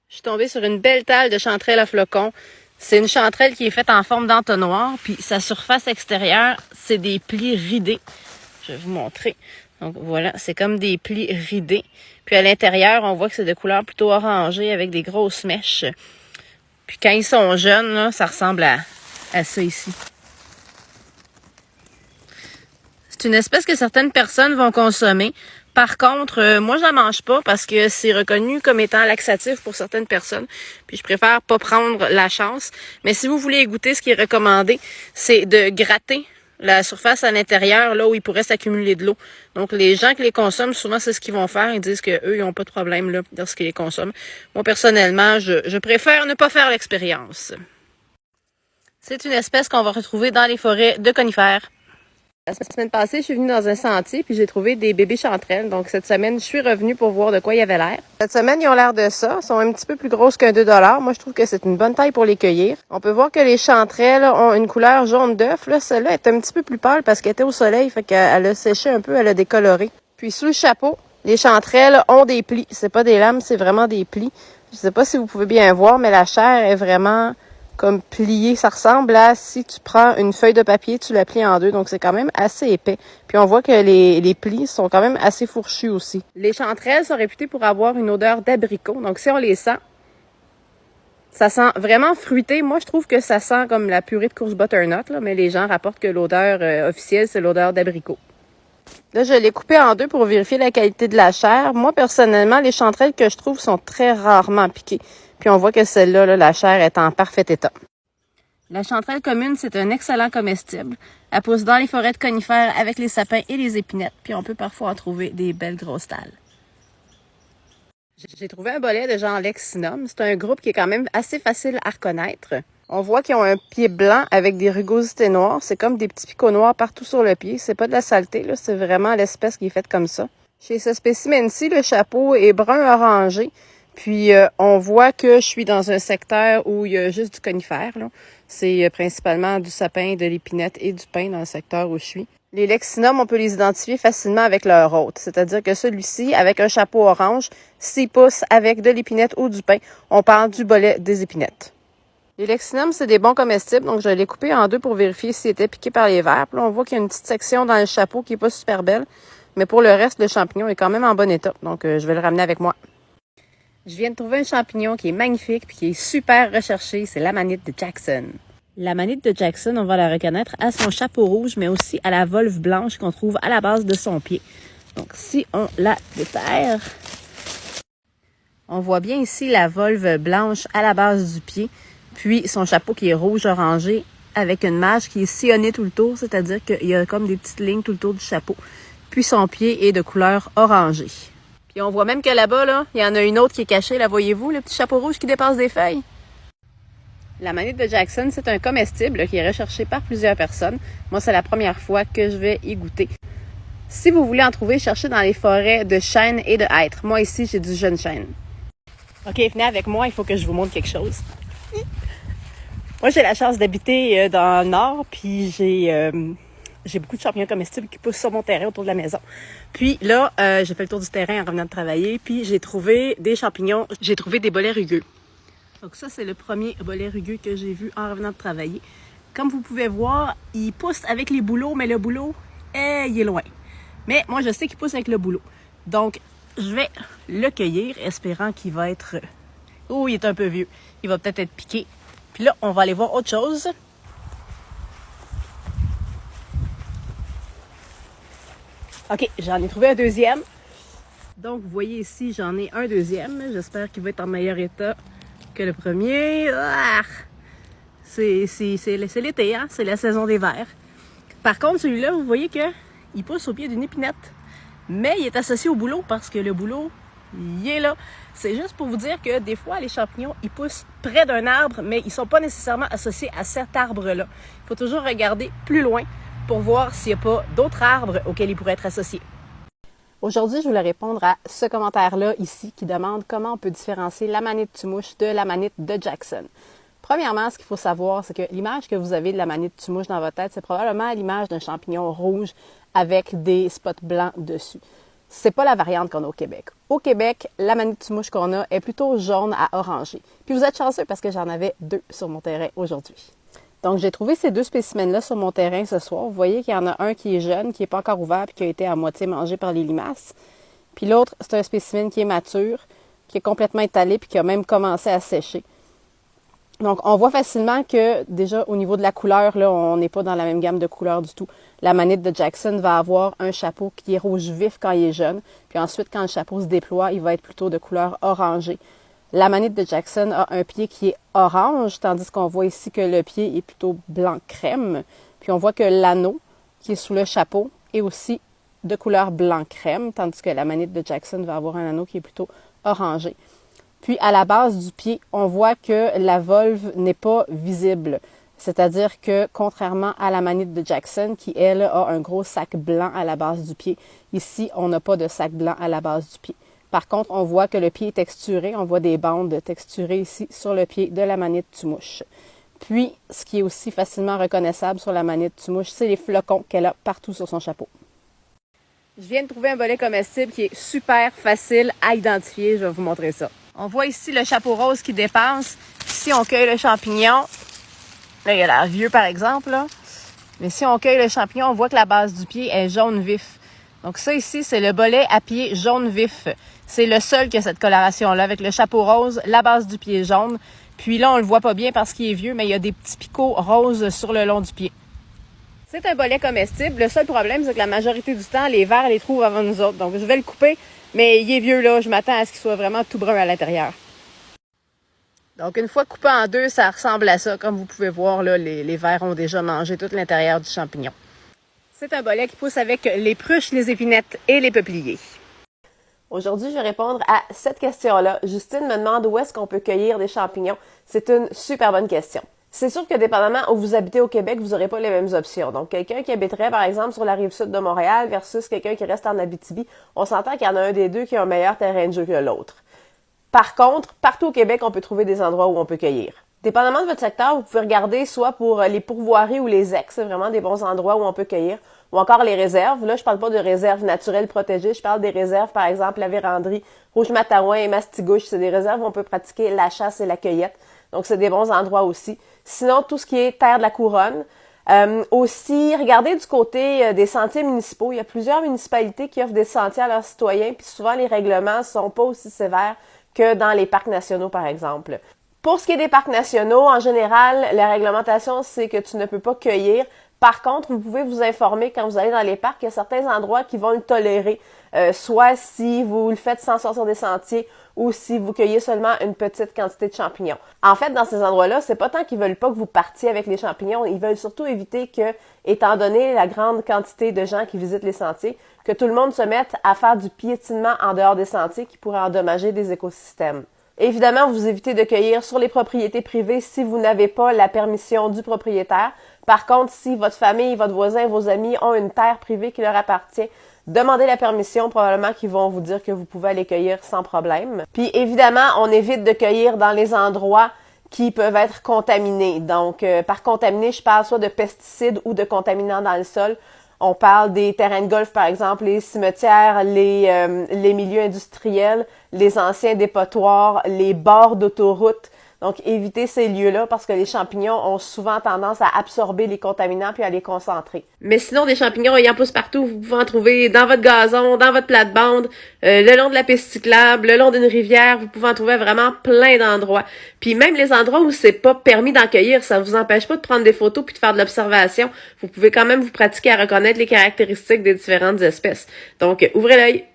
Je suis tombée sur une belle talle de chanterelle à flocons. C'est une chanterelle qui est faite en forme d'entonnoir, puis sa surface extérieure, c'est des plis ridés. Je vais vous montrer. Donc voilà, c'est comme des plis ridés. Puis à l'intérieur, on voit que c'est de couleur plutôt orangée avec des grosses mèches. Puis quand ils sont jeunes, là, ça ressemble à ça ici. C'est une espèce que certaines personnes vont consommer. Par contre, moi, je la mange pas parce que c'est reconnu comme étant laxatif pour certaines personnes. Puis je préfère pas prendre la chance. Mais si vous voulez goûter, ce qui est recommandé, c'est de gratter la surface à l'intérieur, là où il pourrait s'accumuler de l'eau. Donc, les gens qui les consomment, souvent, c'est ce qu'ils vont faire. Ils disent qu'eux, ils n'ont pas de problème là lorsqu'ils les consomment. Moi, personnellement, je préfère ne pas faire l'expérience. C'est une espèce qu'on va retrouver dans les forêts de conifères. La semaine passée, je suis venue dans un sentier puis j'ai trouvé des bébés chanterelles. Donc, cette semaine, je suis revenue pour voir de quoi il y avait l'air. Cette semaine, ils ont l'air de ça. Ils sont un petit peu plus grosses qu'un 2 $. Moi, je trouve que c'est une bonne taille pour les cueillir. On peut voir que les chanterelles ont une couleur jaune d'œuf. Là, celle-là est un petit peu plus pâle parce qu'elle était au soleil. Fait qu'elle a séché un peu, elle a décoloré. Puis, sous le chapeau, les chanterelles ont des plis. C'est pas des lames, c'est vraiment des plis. Je sais pas si vous pouvez bien voir, mais la chair est vraiment comme plié. Ça ressemble à si tu prends une feuille de papier, tu la plies en deux. Donc, c'est quand même assez épais. Puis, on voit que les plis sont quand même assez fourchus aussi. Les chanterelles sont réputées pour avoir une odeur d'abricot. Donc, si on les sent, ça sent vraiment fruité. Moi, je trouve que ça sent comme la purée de courge butternut, là, mais les gens rapportent que l'odeur officielle, c'est l'odeur d'abricot. Là, je l'ai coupé en deux pour vérifier la qualité de la chair. Moi, personnellement, les chanterelles que je trouve sont très rarement piquées. Puis on voit que celle-là, là, la chair est en parfait état. La chanterelle commune, c'est un excellent comestible. Elle pousse dans les forêts de conifères avec les sapins et les épinettes. Puis on peut parfois en trouver des belles grosses talles. J'ai trouvé un bolet de genre Lexinum. C'est un groupe qui est quand même assez facile à reconnaître. On voit qu'ils ont un pied blanc avec des rugosités noires. C'est comme des petits picots noirs partout sur le pied. C'est pas de la saleté, là. C'est vraiment l'espèce qui est faite comme ça. Chez ce spécimen-ci, le chapeau est brun orangé. Puis, on voit que je suis dans un secteur où il y a juste du conifère, là. C'est principalement du sapin, de l'épinette et du pin dans le secteur où je suis. Les Lexinum, on peut les identifier facilement avec leur hôte. C'est-à-dire que celui-ci, avec un chapeau orange, s'il pousse avec de l'épinette ou du pin, on parle du bolet des épinettes. Les Lexinum, c'est des bons comestibles, donc je l'ai coupé en deux pour vérifier s'il était piqué par les vers. Puis là, on voit qu'il y a une petite section dans le chapeau qui est pas super belle, mais pour le reste, le champignon est quand même en bon état. Donc, je vais le ramener avec moi. Je viens de trouver un champignon qui est magnifique puis qui est super recherché. C'est l'amanite de Jackson. L'amanite de Jackson, on va la reconnaître à son chapeau rouge, mais aussi à la volve blanche qu'on trouve à la base de son pied. Donc, si on la déterre, on voit bien ici la volve blanche à la base du pied, puis son chapeau qui est rouge-orangé avec une mâche qui est sillonnée tout le tour, c'est-à-dire qu'il y a comme des petites lignes tout le tour du chapeau. Puis son pied est de couleur orangée. Puis on voit même que là-bas, là, il y en a une autre qui est cachée. Là, voyez-vous, le petit chapeau rouge qui dépasse des feuilles? L'amanite de Jackson, c'est un comestible là, qui est recherché par plusieurs personnes. Moi, c'est la première fois que je vais y goûter. Si vous voulez en trouver, cherchez dans les forêts de chêne et de hêtre. Moi, ici, j'ai du jeune chêne. OK, venez avec moi, il faut que je vous montre quelque chose. Moi, j'ai la chance d'habiter dans le nord, puis j'ai beaucoup de champignons comestibles qui poussent sur mon terrain autour de la maison. Puis là, j'ai fait le tour du terrain en revenant de travailler, puis j'ai trouvé des champignons, j'ai trouvé des bolets rugueux. Donc ça, c'est le premier bolet rugueux que j'ai vu en revenant de travailler. Comme vous pouvez voir, il pousse avec les bouleaux, mais le bouleau, il est loin. Mais moi, je sais qu'il pousse avec le bouleau. Donc, je vais le cueillir, espérant qu'il va être... Oh, il est un peu vieux. Il va peut-être être piqué. Puis là, on va aller voir autre chose. OK, j'en ai trouvé un deuxième. Donc, vous voyez ici, j'en ai un deuxième. J'espère qu'il va être en meilleur état que le premier. Ah! C'est l'été, hein? C'est la saison des vers. Par contre, celui-là, vous voyez qu'il pousse au pied d'une épinette. Mais il est associé au bouleau parce que le bouleau, il est là. C'est juste pour vous dire que des fois, les champignons, ils poussent près d'un arbre, mais ils ne sont pas nécessairement associés à cet arbre-là. Il faut toujours regarder plus loin pour voir s'il n'y a pas d'autres arbres auxquels ils pourraient être associés. Aujourd'hui, je voulais répondre à ce commentaire-là ici qui demande comment on peut différencier l'amanite tumouche de l'amanite de Jackson. Premièrement, ce qu'il faut savoir, c'est que l'image que vous avez de l'amanite tumouche dans votre tête, c'est probablement l'image d'un champignon rouge avec des spots blancs dessus. c'est pas la variante qu'on a au Québec. Au Québec, la manite mouche qu'on a est plutôt jaune à orangé. Puis vous êtes chanceux parce que j'en avais 2 sur mon terrain aujourd'hui. Donc, j'ai trouvé ces 2 spécimens-là sur mon terrain ce soir. Vous voyez qu'il y en a un qui est jeune, qui n'est pas encore ouvert, puis qui a été à moitié mangé par les limaces. Puis l'autre, c'est un spécimen qui est mature, qui est complètement étalé, puis qui a même commencé à sécher. Donc, on voit facilement que, déjà, au niveau de la couleur, là, on n'est pas dans la même gamme de couleurs du tout. La manite de Jackson va avoir un chapeau qui est rouge vif quand il est jeune. Puis ensuite, quand le chapeau se déploie, il va être plutôt de couleur orangée. La manite de Jackson a un pied qui est orange, tandis qu'on voit ici que le pied est plutôt blanc crème. Puis on voit que l'anneau qui est sous le chapeau est aussi de couleur blanc crème, tandis que la manite de Jackson va avoir un anneau qui est plutôt orangé. Puis à la base du pied, on voit que la volve n'est pas visible. C'est-à-dire que, contrairement à la manite de Jackson, qui, elle, a un gros sac blanc à la base du pied, ici, on n'a pas de sac blanc à la base du pied. Par contre, on voit que le pied est texturé. On voit des bandes texturées ici sur le pied de la manite tumouche. Puis, ce qui est aussi facilement reconnaissable sur la manite tumouche, c'est les flocons qu'elle a partout sur son chapeau. Je viens de trouver un bolet comestible qui est super facile à identifier. Je vais vous montrer ça. On voit ici le chapeau rose qui dépasse. Si on cueille le champignon, là, il a l'air vieux, par exemple, là. Mais si on cueille le champignon, on voit que la base du pied est jaune vif. Donc ça ici, c'est le bolet à pied jaune vif. C'est le seul qui a cette coloration-là, avec le chapeau rose, la base du pied jaune. Puis là, on le voit pas bien parce qu'il est vieux, mais il y a des petits picots roses sur le long du pied. C'est un bolet comestible. Le seul problème, c'est que la majorité du temps, les vers les trouvent avant nous autres. Donc je vais le couper, mais il est vieux là. Je m'attends à ce qu'il soit vraiment tout brun à l'intérieur. Donc, une fois coupé en 2, ça ressemble à ça. Comme vous pouvez voir, là, les vers ont déjà mangé tout l'intérieur du champignon. C'est un bolet qui pousse avec les pruches, les épinettes et les peupliers. Aujourd'hui, je vais répondre à cette question-là. Justine me demande où est-ce qu'on peut cueillir des champignons. C'est une super bonne question. C'est sûr que dépendamment où vous habitez au Québec, vous n'aurez pas les mêmes options. Donc, quelqu'un qui habiterait, par exemple, sur la rive sud de Montréal versus quelqu'un qui reste en Abitibi, on s'entend qu'il y en a un des deux qui a un meilleur terrain de jeu que l'autre. Par contre, partout au Québec, on peut trouver des endroits où on peut cueillir. Dépendamment de votre secteur, vous pouvez regarder soit pour les pourvoiries ou les ex, c'est vraiment des bons endroits où on peut cueillir, ou encore les réserves. Là, je parle pas de réserves naturelles protégées, je parle des réserves, par exemple, la Vérandrie, Rouge-Matawan et Mastigouche. C'est des réserves où on peut pratiquer la chasse et la cueillette. Donc, c'est des bons endroits aussi. Sinon, tout ce qui est terre de la couronne. Aussi, regardez du côté des sentiers municipaux. Il y a plusieurs municipalités qui offrent des sentiers à leurs citoyens, puis souvent, les règlements sont pas aussi sévères que dans les parcs nationaux, par exemple. Pour ce qui est des parcs nationaux, en général, la réglementation, c'est que tu ne peux pas cueillir. Par contre, vous pouvez vous informer quand vous allez dans les parcs, il y a certains endroits qui vont le tolérer, soit si vous le faites sans sortir des sentiers ou si vous cueillez seulement une petite quantité de champignons. En fait, dans ces endroits-là, c'est pas tant qu'ils veulent pas que vous partiez avec les champignons, ils veulent surtout éviter que, étant donné la grande quantité de gens qui visitent les sentiers, que tout le monde se mette à faire du piétinement en dehors des sentiers qui pourrait endommager des écosystèmes. Évidemment, vous évitez de cueillir sur les propriétés privées si vous n'avez pas la permission du propriétaire. Par contre, si votre famille, votre voisin, vos amis ont une terre privée qui leur appartient, demandez la permission, probablement qu'ils vont vous dire que vous pouvez aller cueillir sans problème. Puis évidemment, on évite de cueillir dans les endroits qui peuvent être contaminés. Donc, par contaminé, je parle soit de pesticides ou de contaminants dans le sol. On parle des terrains de golf, par exemple, les cimetières, les milieux industriels, les anciens dépotoirs, les bords d'autoroutes. Donc, évitez ces lieux-là parce que les champignons ont souvent tendance à absorber les contaminants puis à les concentrer. Mais sinon, des champignons, il en pousse partout. Vous pouvez en trouver dans votre gazon, dans votre plate-bande, le long de la piste cyclable, le long d'une rivière. Vous pouvez en trouver vraiment plein d'endroits. Puis même les endroits où c'est pas permis d'en cueillir, ça vous empêche pas de prendre des photos puis de faire de l'observation. Vous pouvez quand même vous pratiquer à reconnaître les caractéristiques des différentes espèces. Donc, ouvrez l'œil.